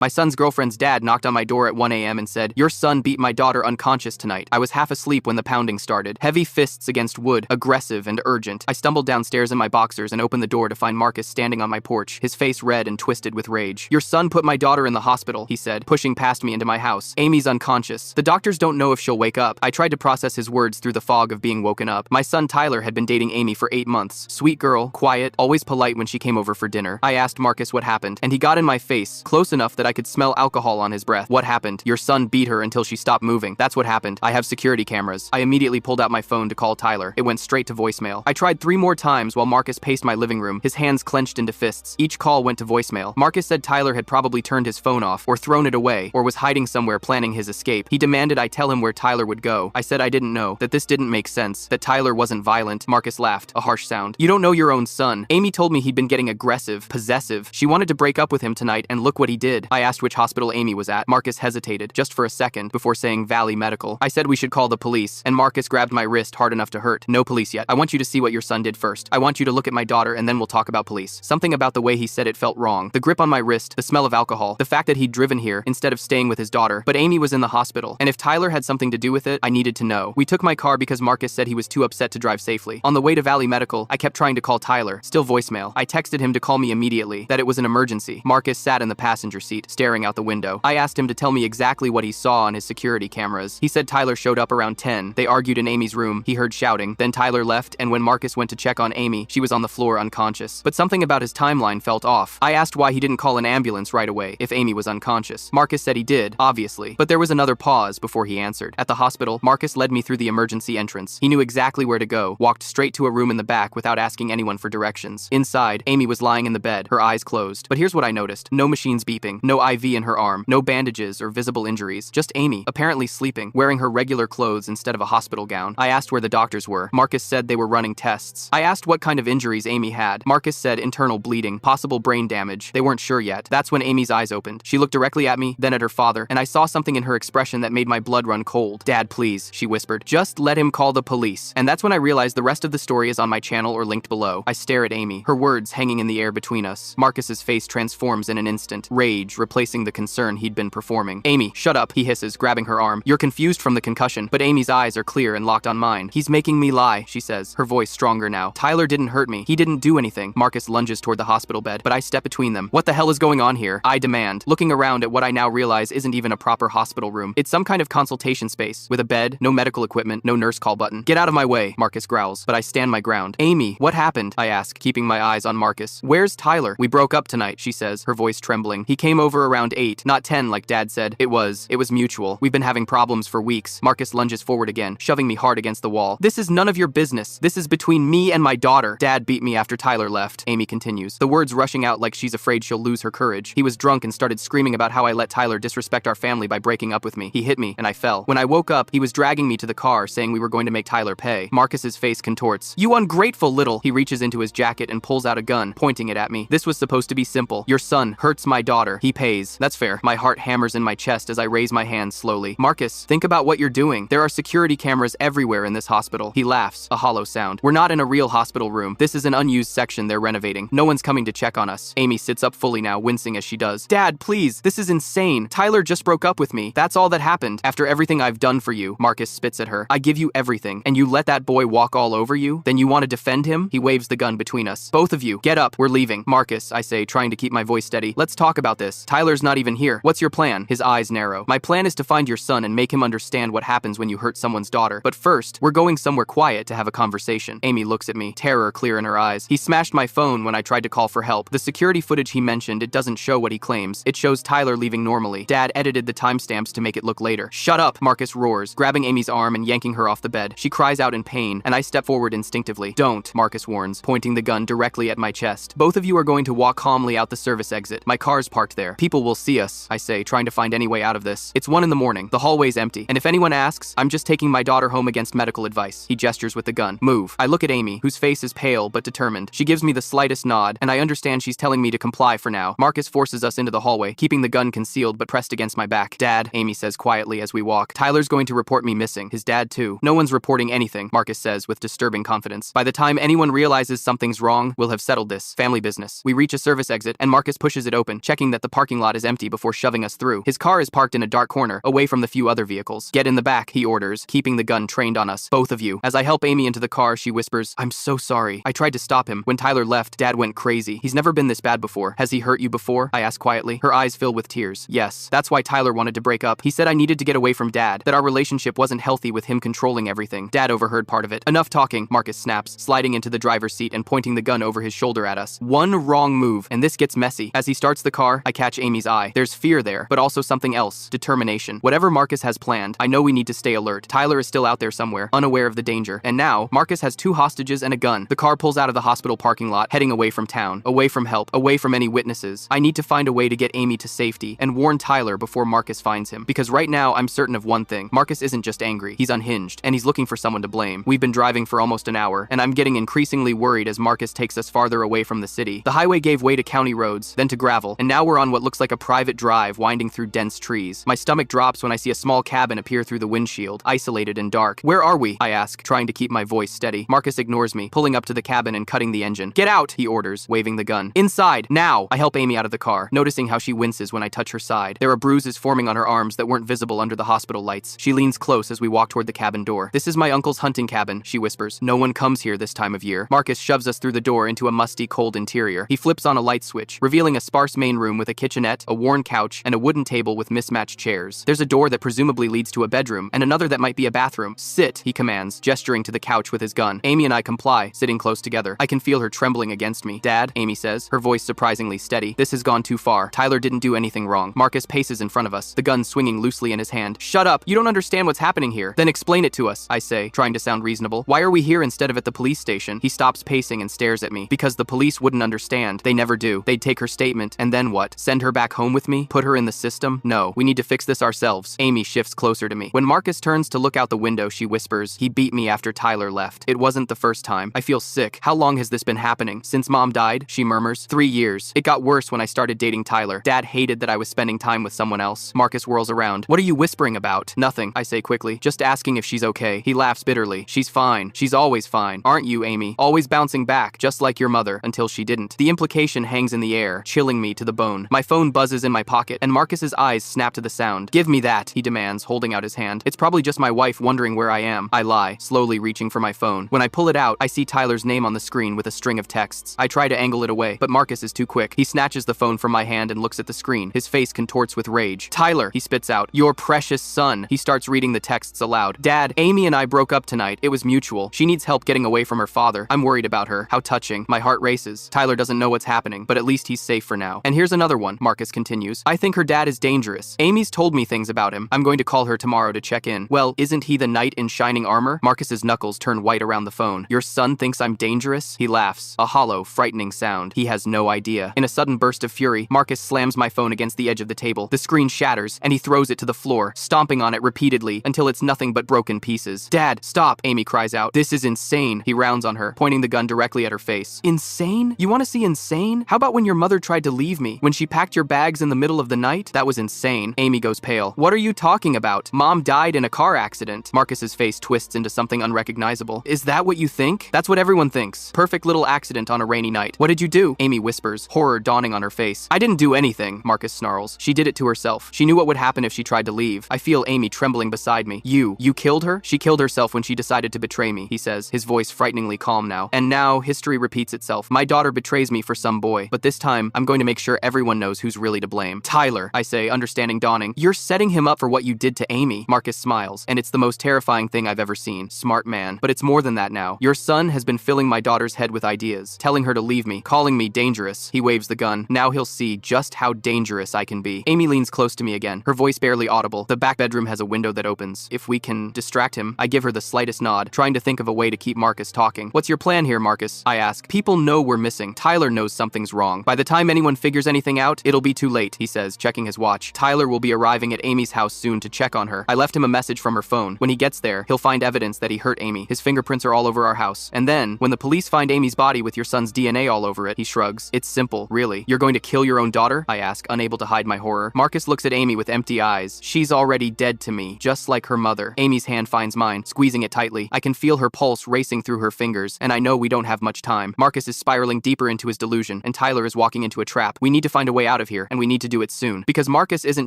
My son's girlfriend's dad knocked on my door at 1 a.m. and said, "Your son beat my daughter unconscious tonight." I was half asleep when the pounding started. Heavy fists against wood, aggressive and urgent. I stumbled downstairs in my boxers and opened the door to find Marcus standing on my porch, his face red and twisted with rage. "Your son put my daughter in the hospital," he said, pushing past me into my house. "Amy's unconscious. The doctors don't know if she'll wake up." I tried to process his words through the fog of being woken up. My son Tyler had been dating Amy for 8 months. Sweet girl, quiet, always polite when she came over for dinner. I asked Marcus what happened, and he got in my face, close enough that I could smell alcohol on his breath. "What happened? Your son beat her until she stopped moving. That's what happened. I have security cameras." I immediately pulled out my phone to call Tyler. It went straight to voicemail. I tried 3 more times while Marcus paced my living room, his hands clenched into fists. Each call went to voicemail. Marcus said Tyler had probably turned his phone off, or thrown it away, or was hiding somewhere planning his escape. He demanded I tell him where Tyler would go. I said I didn't know, that this didn't make sense, that Tyler wasn't violent. Marcus laughed, a harsh sound. "You don't know your own son. Amy told me he'd been getting aggressive, possessive. She wanted to break up with him tonight, and look what he did." I asked which hospital Amy was at. Marcus hesitated, just for a second, before saying Valley Medical. I said we should call the police, and Marcus grabbed my wrist hard enough to hurt. "No police yet. I want you to see what your son did first. I want you to look at my daughter, and then we'll talk about police." Something about the way he said it felt wrong. The grip on my wrist, the smell of alcohol, the fact that he'd driven here instead of staying with his daughter. But Amy was in the hospital, and if Tyler had something to do with it, I needed to know. We took my car because Marcus said he was too upset to drive safely. On the way to Valley Medical, I kept trying to call Tyler. Still voicemail. I texted him to call me immediately, that it was an emergency. Marcus sat in the passenger seat, staring out the window. I asked him to tell me exactly what he saw on his security cameras. He said Tyler showed up around 10. They argued in Amy's room. He heard shouting. Then Tyler left, and when Marcus went to check on Amy, she was on the floor unconscious. But something about his timeline felt off. I asked why he didn't call an ambulance right away if Amy was unconscious. Marcus said he did, obviously. But there was another pause before he answered. At the hospital, Marcus led me through the emergency entrance. He knew exactly where to go, walked straight to a room in the back without asking anyone for directions. Inside, Amy was lying in the bed, her eyes closed. But here's what I noticed. No machines beeping, no IV in her arm, no bandages or visible injuries. Just Amy, apparently sleeping, wearing her regular clothes instead of a hospital gown. I asked where the doctors were. Marcus said they were running tests. I asked what kind of injuries Amy had. Marcus said internal bleeding, possible brain damage. They weren't sure yet. That's when Amy's eyes opened. She looked directly at me, then at her father, and I saw something in her expression that made my blood run cold. "Dad, please," she whispered. "Just let him call the police." And that's when I realized the rest of the story is on my channel or linked below. I stare at Amy, her words hanging in the air between us. Marcus's face transforms in an instant, rage replacing the concern he'd been performing. "Amy, shut up," he hisses, grabbing her arm. "You're confused from the concussion," but Amy's eyes are clear and locked on mine. "He's making me lie," she says, her voice stronger now. "Tyler didn't hurt me. He didn't do anything." Marcus lunges toward the hospital bed, but I step between them. "What the hell is going on here?" I demand, looking around at what I now realize isn't even a proper hospital room. It's some kind of consultation space, with a bed, no medical equipment, no nurse call button. "Get out of my way," Marcus growls, but I stand my ground. "Amy, what happened?" I ask, keeping my eyes on Marcus. "Where's Tyler?" "We broke up tonight," she says, her voice trembling. "He came over around 8, not 10 like Dad said. It was mutual. We've been having problems for weeks." Marcus lunges forward again, shoving me hard against the wall. "This is none of your business. This is between me and my daughter. Dad beat me after Tyler left," Amy continues, the words rushing out like she's afraid she'll lose her courage. "He was drunk and started screaming about how I let Tyler disrespect our family by breaking up with me. He hit me, and I fell. When I woke up, he was dragging me to the car, saying we were going to make Tyler pay." Marcus's face contorts. "You ungrateful little..." He reaches into his jacket and pulls out a gun, pointing it at me. "This was supposed to be simple. Your son hurts my daughter. He pays." "That's fair." My heart hammers in my chest as I raise my hands slowly. "Marcus, think about what you're doing. There are security cameras everywhere in this hospital." He laughs, a hollow sound. "We're not in a real hospital room. This is an unused section they're renovating. No one's coming to check on us." Amy sits up fully now, wincing as she does. "Dad, please. This is insane. Tyler just broke up with me. That's all that happened. After everything I've done for you." Marcus spits at her. "I give you everything, and you let that boy walk all over you? Then you want to defend him?" He waves the gun between us. "Both of you, get up. We're leaving." "Marcus," I say, trying to keep my voice steady. "Let's talk about this. Tyler's not even here. What's your plan?" His eyes narrow. "My plan is to find your son and make him understand what happens when you hurt someone's daughter. But first, we're going somewhere quiet to have a conversation." Amy looks at me, terror clear in her eyes. "He smashed my phone when I tried to call for help. The security footage he mentioned, it doesn't show what he claims. It shows Tyler leaving normally. Dad edited the timestamps to make it look later." "Shut up," Marcus roars, grabbing Amy's arm and yanking her off the bed. She cries out in pain, and I step forward instinctively. "Don't," Marcus warns, pointing the gun directly at my chest. "Both of you are going to walk calmly out the service exit. My car's parked there. People will see us," I say, trying to find any way out of this. "It's 1 in the morning. The hallway's empty. And if anyone asks, I'm just taking my daughter home against medical advice." He gestures with the gun. "Move." I look at Amy, whose face is pale but determined. She gives me the slightest nod, and I understand she's telling me to comply for now. Marcus forces us into the hallway, keeping the gun concealed but pressed against my back. "Dad," Amy says quietly as we walk, "Tyler's going to report me missing. His dad too." "No one's reporting anything," Marcus says with disturbing confidence. "By the time anyone realizes something's wrong, we'll have settled this. Family business." We reach a service exit, and Marcus pushes it open, checking that the parking parking lot is empty before shoving us through. His car is parked in a dark corner, away from the few other vehicles. Get in the back, he orders, keeping the gun trained on us, both of you. As I help Amy into the car, she whispers, I'm so sorry. I tried to stop him. When Tyler left, Dad went crazy. He's never been this bad before. Has he hurt you before? I ask quietly. Her eyes fill with tears. Yes. That's why Tyler wanted to break up. He said I needed to get away from Dad, that our relationship wasn't healthy with him controlling everything. Dad overheard part of it. Enough talking, Marcus snaps, sliding into the driver's seat and pointing the gun over his shoulder at us. One wrong move, and this gets messy. As he starts the car, I catch Amy's eye. There's fear there, but also something else. Determination. Whatever Marcus has planned, I know we need to stay alert. Tyler is still out there somewhere, unaware of the danger. And now, Marcus has 2 hostages and a gun. The car pulls out of the hospital parking lot, heading away from town, away from help, away from any witnesses. I need to find a way to get Amy to safety and warn Tyler before Marcus finds him. Because right now, I'm certain of one thing. Marcus isn't just angry, he's unhinged, and he's looking for someone to blame. We've been driving for almost an hour, and I'm getting increasingly worried as Marcus takes us farther away from the city. The highway gave way to county roads, then to gravel, and now we're on what looks like a private drive winding through dense trees. My stomach drops when I see a small cabin appear through the windshield, isolated and dark. Where are we? I ask, trying to keep my voice steady. Marcus ignores me, pulling up to the cabin and cutting the engine. Get out, he orders, waving the gun. Inside, now! I help Amy out of the car, noticing how she winces when I touch her side. There are bruises forming on her arms that weren't visible under the hospital lights. She leans close as we walk toward the cabin door. This is my uncle's hunting cabin, she whispers. No one comes here this time of year. Marcus shoves us through the door into a musty, cold interior. He flips on a light switch, revealing a sparse main room with a kitchenette, a worn couch, and a wooden table with mismatched chairs. There's a door that presumably leads to a bedroom, and another that might be a bathroom. Sit, he commands, gesturing to the couch with his gun. Amy and I comply, sitting close together. I can feel her trembling against me. Dad, Amy says, her voice surprisingly steady. This has gone too far. Tyler didn't do anything wrong. Marcus paces in front of us, the gun swinging loosely in his hand. Shut up! You don't understand what's happening here. Then explain it to us, I say, trying to sound reasonable. Why are we here instead of at the police station? He stops pacing and stares at me. Because the police wouldn't understand. They never do. They'd take her statement, and then what? Send her back home with me? Put her in the system? No, we need to fix this ourselves. Amy shifts closer to me. When Marcus turns to look out the window, she whispers, he beat me after Tyler left. It wasn't the first time. I feel sick. How long has this been happening? Since Mom died? She murmurs. 3 years. It got worse when I started dating Tyler. Dad hated that I was spending time with someone else. Marcus whirls around. What are you whispering about? Nothing, I say quickly. Just asking if she's okay. He laughs bitterly. She's fine. She's always fine. Aren't you, Amy? Always bouncing back, just like your mother, until she didn't. The implication hangs in the air, chilling me to the bone. My phone buzzes in my pocket, and Marcus's eyes snap to the sound. Give me that, he demands, holding out his hand. It's probably just my wife wondering where I am. I lie, slowly reaching for my phone. When I pull it out, I see Tyler's name on the screen with a string of texts. I try to angle it away, but Marcus is too quick. He snatches the phone from my hand and looks at the screen. His face contorts with rage. Tyler, he spits out. Your precious son. He starts reading the texts aloud. Dad, Amy and I broke up tonight. It was mutual. She needs help getting away from her father. I'm worried about her. How touching. My heart races. Tyler doesn't know what's happening, but at least he's safe for now. And here's another one, Marcus continues. I think her dad is dangerous. Amy's told me things about him. I'm going to call her tomorrow to check in. Well, isn't he the knight in shining armor? Marcus's knuckles turn white around the phone. Your son thinks I'm dangerous? He laughs. A hollow, frightening sound. He has no idea. In a sudden burst of fury, Marcus slams my phone against the edge of the table. The screen shatters, and he throws it to the floor, stomping on it repeatedly until it's nothing but broken pieces. Dad, stop, Amy cries out. This is insane. He rounds on her, pointing the gun directly at her face. Insane? You want to see insane? How about when your mother tried to leave me? When she packed your bags in the middle of the night? That was insane. Amy goes pale. What are you talking about? Mom died in a car accident. Marcus's face twists into something unrecognizable. Is that what you think? That's what everyone thinks. Perfect little accident on a rainy night. What did you do? Amy whispers, horror dawning on her face. I didn't do anything, Marcus snarls. She did it to herself. She knew what would happen if she tried to leave. I feel Amy trembling beside me. You killed her? She killed herself when she decided to betray me, he says, his voice frighteningly calm now. And now, history repeats itself. My daughter betrays me for some boy, but this time, I'm going to make sure everyone knows who's really to blame. Tyler, I say, understanding dawning. You're setting him up for what you did to Amy. Marcus smiles, and it's the most terrifying thing I've ever seen. Smart man. But it's more than that now. Your son has been filling my daughter's head with ideas, telling her to leave me, calling me dangerous. He waves the gun. Now he'll see just how dangerous I can be. Amy leans close to me again, her voice barely audible. The back bedroom has a window that opens. If we can distract him, I give her the slightest nod, trying to think of a way to keep Marcus talking. What's your plan here, Marcus? I ask. People know we're missing. Tyler knows something's wrong. By the time anyone figures anything out, it'll be too late, he says, checking his watch. Tyler will be arriving at Amy's house soon to check on her. I left him a message from her phone. When he gets there, he'll find evidence that he hurt Amy. His fingerprints are all over our house. And then, when the police find Amy's body with your son's DNA all over it, he shrugs. It's simple, really. You're going to kill your own daughter? I ask, unable to hide my horror. Marcus looks at Amy with empty eyes. She's already dead to me, just like her mother. Amy's hand finds mine, squeezing it tightly. I can feel her pulse racing through her fingers, and I know we don't have much time. Marcus is spiraling deeper into his delusion, and Tyler is walking into a trap. We need to find a way out of out of here, and we need to do it soon. Because Marcus isn't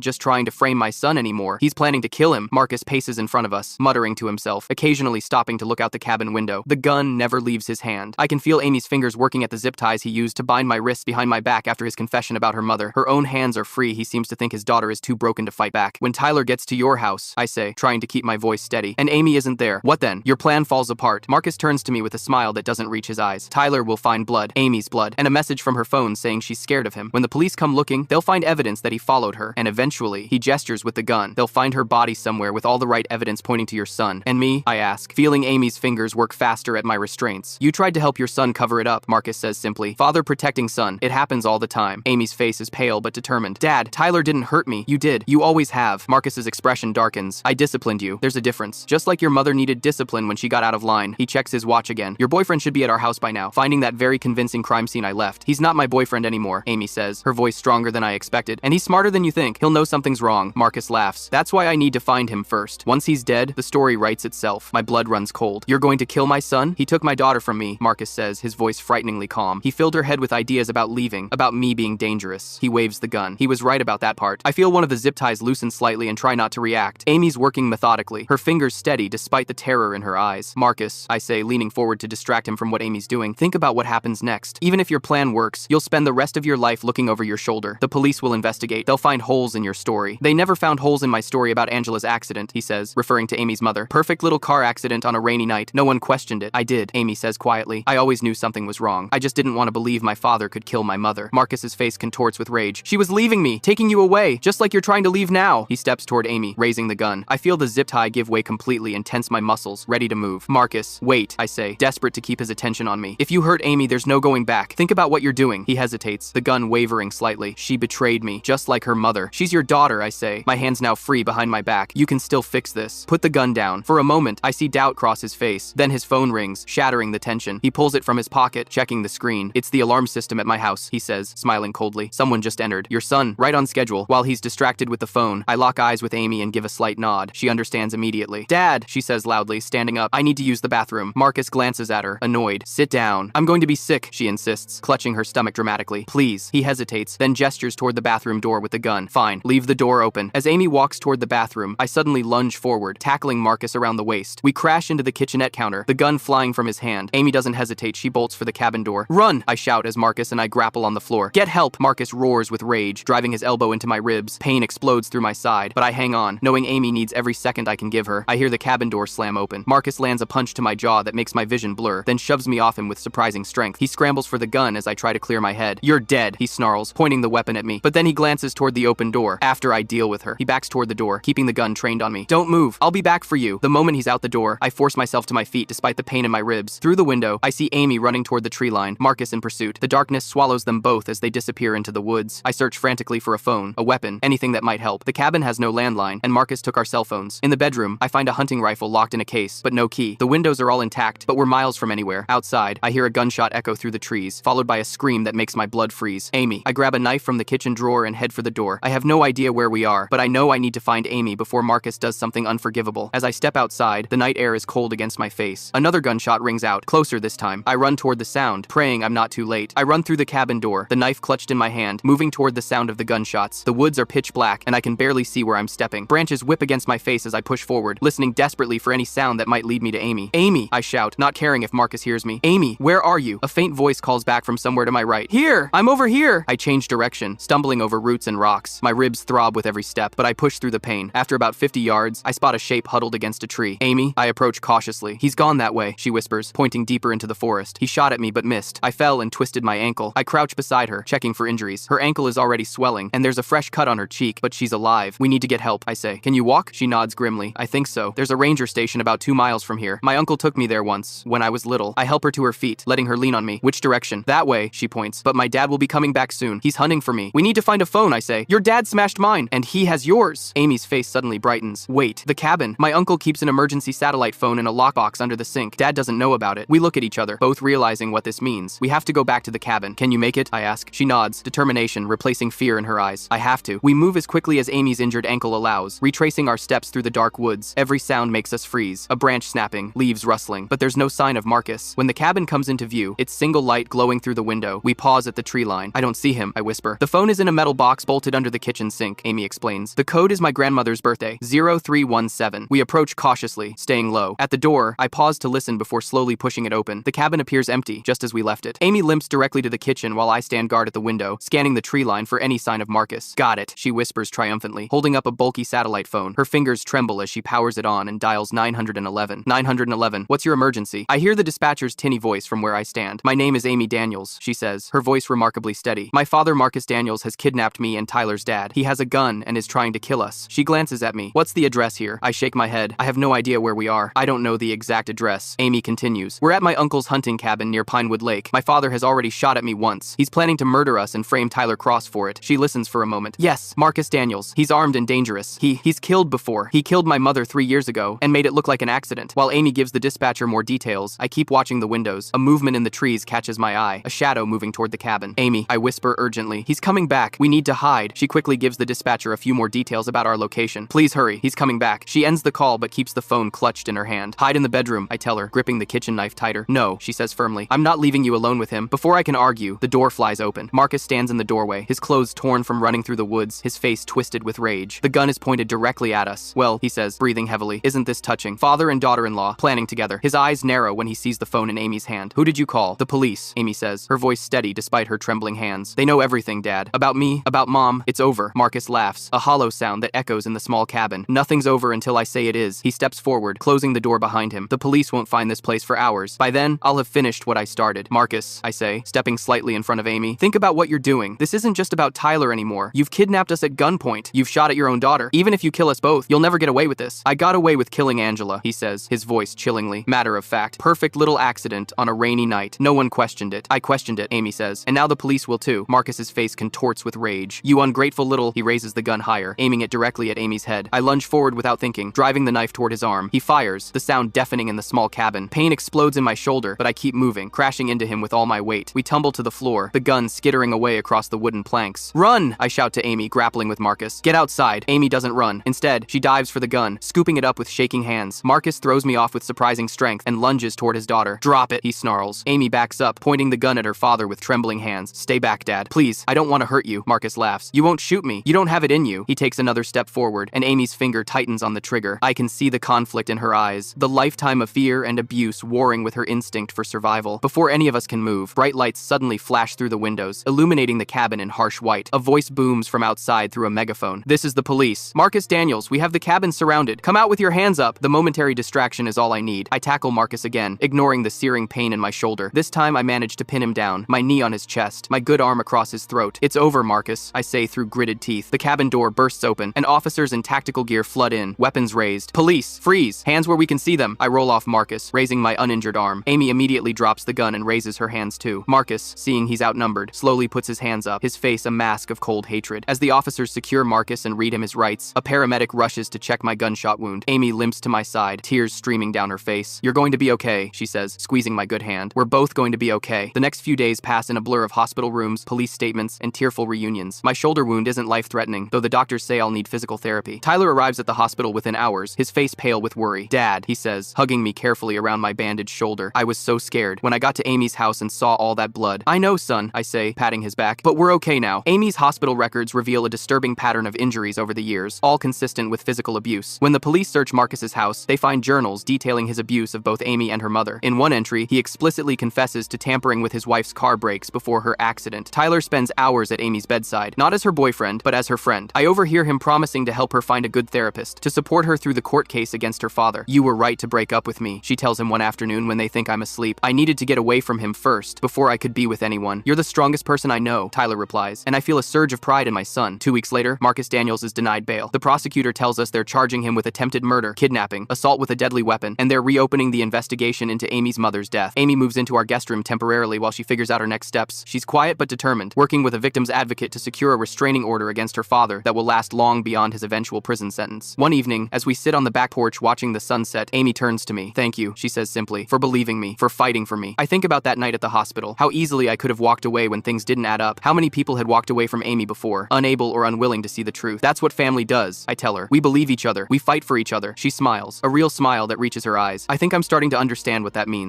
just trying to frame my son anymore. He's planning to kill him. Marcus paces in front of us, muttering to himself, occasionally stopping to look out the cabin window. The gun never leaves his hand. I can feel Amy's fingers working at the zip ties he used to bind my wrists behind my back after his confession about her mother. Her own hands are free. He seems to think his daughter is too broken to fight back. When Tyler gets to your house, I say, trying to keep my voice steady, and Amy isn't there. What then? Your plan falls apart. Marcus turns to me with a smile that doesn't reach his eyes. Tyler will find blood, Amy's blood, and a message from her phone saying she's scared of him. When the police come looking, they'll find evidence that he followed her, and eventually, he gestures with the gun. They'll find her body somewhere with all the right evidence pointing to your son. And me? I ask, feeling Amy's fingers work faster at my restraints. You tried to help your son cover it up, Marcus says simply. Father protecting son. It happens all the time. Amy's face is pale but determined. Dad, Tyler didn't hurt me. You did. You always have. Marcus's expression darkens. I disciplined you. There's a difference. Just like your mother needed discipline when she got out of line. He checks his watch again. Your boyfriend should be at our house by now, finding that very convincing crime scene I left. He's not my boyfriend anymore, Amy says, her voice stronger than I expected. And he's smarter than you think. He'll know something's wrong. Marcus laughs. That's why I need to find him first. Once he's dead, the story writes itself. My blood runs cold. You're going to kill my son? He took my daughter from me, Marcus says, his voice frighteningly calm. He filled her head with ideas about leaving, about me being dangerous. He waves the gun. He was right about that part. I feel one of the zip ties loosen slightly and try not to react. Amy's working methodically, her fingers steady despite the terror in her eyes. Marcus, I say, leaning forward to distract him from what Amy's doing, think about what happens next. Even if your plan works, you'll spend the rest of your life looking over your shoulder. The police will investigate. They'll find holes in your story. They never found holes in my story about Angela's accident, he says, referring to Amy's mother. Perfect little car accident on a rainy night. No one questioned it. I did, Amy says quietly. I always knew something was wrong. I just didn't want to believe my father could kill my mother. Marcus's face contorts with rage. She was leaving me, taking you away, just like you're trying to leave now. He steps toward Amy, raising the gun. I feel the zip tie give way completely and tense my muscles, ready to move. Marcus, wait, I say, desperate to keep his attention on me. If you hurt Amy, there's no going back. Think about what you're doing. He hesitates, the gun wavering slightly. She betrayed me, just like her mother. She's your daughter, I say, my hands now free behind my back. You can still fix this. Put the gun down. For a moment, I see doubt cross his face. Then his phone rings, shattering the tension. He pulls it from his pocket, checking the screen. It's the alarm system at my house, he says, smiling coldly. Someone just entered. Your son, right on schedule. While he's distracted with the phone, I lock eyes with Amy and give a slight nod. She understands immediately. Dad, she says loudly, standing up. I need to use the bathroom. Marcus glances at her, annoyed. Sit down. I'm going to be sick, she insists, clutching her stomach dramatically. Please. He hesitates, then gestures toward the bathroom door with the gun. Fine. Leave the door open. As Amy walks toward the bathroom, I suddenly lunge forward, tackling Marcus around the waist. We crash into the kitchenette counter, the gun flying from his hand. Amy doesn't hesitate. She bolts for the cabin door. Run! I shout as Marcus and I grapple on the floor. Get help! Marcus roars with rage, driving his elbow into my ribs. Pain explodes through my side, but I hang on, knowing Amy needs every second I can give her. I hear the cabin door slam open. Marcus lands a punch to my jaw that makes my vision blur, then shoves me off him with surprising strength. He scrambles for the gun as I try to clear my head. You're dead, he snarls, pointing the weapon at me. But then he glances toward the open door. After I deal with her, he backs toward the door, keeping the gun trained on me. Don't move. I'll be back for you. The moment he's out the door, I force myself to my feet despite the pain in my ribs. Through the window, I see Amy running toward the tree line, Marcus in pursuit. The darkness swallows them both as they disappear into the woods. I search frantically for a phone, a weapon, anything that might help. The cabin has no landline, and Marcus took our cell phones. In the bedroom, I find a hunting rifle locked in a case, but no key. The windows are all intact, but we're miles from anywhere. Outside, I hear a gunshot echo through the trees, followed by a scream that makes my blood freeze. Amy. I grab a knife from the kitchen drawer and head for the door. I have no idea where we are, but I know I need to find Amy before Marcus does something unforgivable. As I step outside, the night air is cold against my face. Another gunshot rings out, closer this time. I run toward the sound, praying I'm not too late. I run through the cabin door, the knife clutched in my hand, moving toward the sound of the gunshots. The woods are pitch black, and I can barely see where I'm stepping. Branches whip against my face as I push forward, listening desperately for any sound that might lead me to Amy. Amy, I shout, not caring if Marcus hears me. Amy, where are you? A faint voice calls back from somewhere to my right. Here! I'm over here! I change direction, stumbling over roots and rocks. My ribs throb with every step, but I push through the pain. After about 50 yards, I spot a shape huddled against a tree. Amy? I approach cautiously. He's gone that way, she whispers, pointing deeper into the forest. He shot at me but missed. I fell and twisted my ankle. I crouch beside her, checking for injuries. Her ankle is already swelling, and there's a fresh cut on her cheek, but she's alive. We need to get help, I say. Can you walk? She nods grimly. I think so. There's a ranger station about 2 miles from here. My uncle took me there once, when I was little. I help her to her feet, letting her lean on me. Which direction? That way, she points. But my dad will be coming back soon. He's hunting for me. We need to find a phone, I say. Your dad smashed mine, and he has yours. Amy's face suddenly brightens. Wait, the cabin. My uncle keeps an emergency satellite phone in a lockbox under the sink. Dad doesn't know about it. We look at each other, both realizing what this means. We have to go back to the cabin. Can you make it? I ask. She nods, determination replacing fear in her eyes. I have to. We move as quickly as Amy's injured ankle allows, retracing our steps through the dark woods. Every sound makes us freeze. A branch snapping, leaves rustling, but there's no sign of Marcus. When the cabin comes into view, its single light glowing through the window, we pause at the tree line. I don't see him, I whisper. whisper. The phone is in a metal box bolted under the kitchen sink, Amy explains. The code is my grandmother's birthday, 0317. We approach cautiously, staying low. At the door, I pause to listen before slowly pushing it open. The cabin appears empty, just as we left it. Amy limps directly to the kitchen while I stand guard at the window, scanning the tree line for any sign of Marcus. Got it, she whispers triumphantly, holding up a bulky satellite phone. Her fingers tremble as she powers it on and dials 911. 911, what's your emergency? I hear the dispatcher's tinny voice from where I stand. My name is Amy Daniels, she says, her voice remarkably steady. My father, Marcus Daniels, has kidnapped me and Tyler's dad. He has a gun and is trying to kill us. She glances at me. What's the address here? I shake my head. I have no idea where we are. I don't know the exact address. Amy continues. We're at my uncle's hunting cabin near Pinewood Lake. My father has already shot at me once. He's planning to murder us and frame Tyler Cross for it. She listens for a moment. Yes, Marcus Daniels. He's armed and dangerous. He's killed before. He killed my mother 3 years ago and made it look like an accident. While Amy gives the dispatcher more details, I keep watching the windows. A movement in the trees catches my eye, a shadow moving toward the cabin. Amy, I whisper urgently. He's coming back. We need to hide. She quickly gives the dispatcher a few more details about our location. Please hurry. He's coming back. She ends the call but keeps the phone clutched in her hand. Hide in the bedroom, I tell her, gripping the kitchen knife tighter. No, she says firmly. I'm not leaving you alone with him. Before I can argue, the door flies open. Marcus stands in the doorway, his clothes torn from running through the woods, his face twisted with rage. The gun is pointed directly at us. Well, he says, breathing heavily. Isn't this touching? Father and daughter-in-law, planning together. His eyes narrow when he sees the phone in Amy's hand. Who did you call? The police, Amy says, her voice steady despite her trembling hands. They know everything, Dad. About me, about Mom. It's over. Marcus laughs, a hollow sound that echoes in the small cabin. Nothing's over until I say it is. He steps forward, closing the door behind him. The police won't find this place for hours. By then, I'll have finished what I started. Marcus, I say, stepping slightly in front of Amy. Think about what you're doing. This isn't just about Tyler anymore. You've kidnapped us at gunpoint. You've shot at your own daughter. Even if you kill us both, you'll never get away with this. I got away with killing Angela, he says, his voice chillingly. Matter of fact. Perfect little accident on a rainy night. No one questioned it. I questioned it, Amy says. And now the police will too. Marcus's face contorts with rage. You ungrateful little... He raises the gun higher, aiming it directly at Amy's head. I lunge forward without thinking, driving the knife toward his arm. He fires, the sound deafening in the small cabin. Pain explodes in my shoulder, but I keep moving, crashing into him with all my weight. We tumble to the floor, the gun skittering away across the wooden planks. Run! I shout to Amy, grappling with Marcus. Get outside. Amy doesn't run. Instead, she dives for the gun, scooping it up with shaking hands. Marcus throws me off with surprising strength and lunges toward his daughter. Drop it, he snarls. Amy backs up, pointing the gun at her father with trembling hands. Stay back, Dad. Please, I don't want to hurt you. Marcus laughs. You won't shoot me. You don't have it in you. He takes another step forward, and Amy's finger tightens on the trigger. I can see the conflict in her eyes, the lifetime of fear and abuse warring with her instinct for survival. Before any of us can move, bright lights suddenly flash through the windows, illuminating the cabin in harsh white. A voice booms from outside through a megaphone. This is the police. Marcus Daniels, we have the cabin surrounded. Come out with your hands up. The momentary distraction is all I need. I tackle Marcus again, ignoring the searing pain in my shoulder. This time I manage to pin him down, my knee on his chest, my good arm across his throat. It's over, Marcus, I say through gritted teeth. The cabin door bursts open, and officers in tactical gear flood in, weapons raised. Police, freeze, hands where we can see them. I roll off Marcus, raising my uninjured arm. Amy immediately drops the gun and raises her hands too. Marcus, seeing he's outnumbered, slowly puts his hands up, his face a mask of cold hatred. As the officers secure Marcus and read him his rights, a paramedic rushes to check my gunshot wound. Amy limps to my side, tears streaming down her face. You're going to be okay, she says, squeezing my good hand. We're both going to be okay. The next few days pass in a blur of hospital rooms, police statements, and tearful reunions. My shoulder wound isn't life-threatening, though the doctors say I'll need physical therapy. Tyler arrives at the hospital within hours, his face pale with worry. Dad, he says, hugging me carefully around my bandaged shoulder. I was so scared when I got to Amy's house and saw all that blood. I know, son, I say, patting his back, but we're okay now. Amy's hospital records reveal a disturbing pattern of injuries over the years, all consistent with physical abuse. When the police search Marcus's house, they find journals detailing his abuse of both Amy and her mother. In one entry, he explicitly confesses to tampering with his wife's car brakes before her accident. Tyler spends hours at Amy's bedside, not as her boyfriend, but as her friend. I overhear him promising to help her find a good therapist, to support her through the court case against her father. You were right to break up with me, she tells him one afternoon when they think I'm asleep. I needed to get away from him first, before I could be with anyone. You're the strongest person I know, Tyler replies, and I feel a surge of pride in my son. 2 weeks later, Marcus Daniels is denied bail. The prosecutor tells us they're charging him with attempted murder, kidnapping, assault with a deadly weapon, and they're reopening the investigation into Amy's mother's death. Amy moves into our guest room temporarily while she figures out her next steps. She's quiet but determined, working with a victim's advocate to secure a restraining order against her father that will last long beyond his eventual prison sentence. One evening, as we sit on the back porch watching the sunset, Amy turns to me. Thank you, she says simply, for believing me, for fighting for me. I think about that night at the hospital, how easily I could have walked away when things didn't add up, how many people had walked away from Amy before, unable or unwilling to see the truth. That's what family does, I tell her. We believe each other, we fight for each other. She smiles, a real smile that reaches her eyes. I think I'm starting to understand what that means.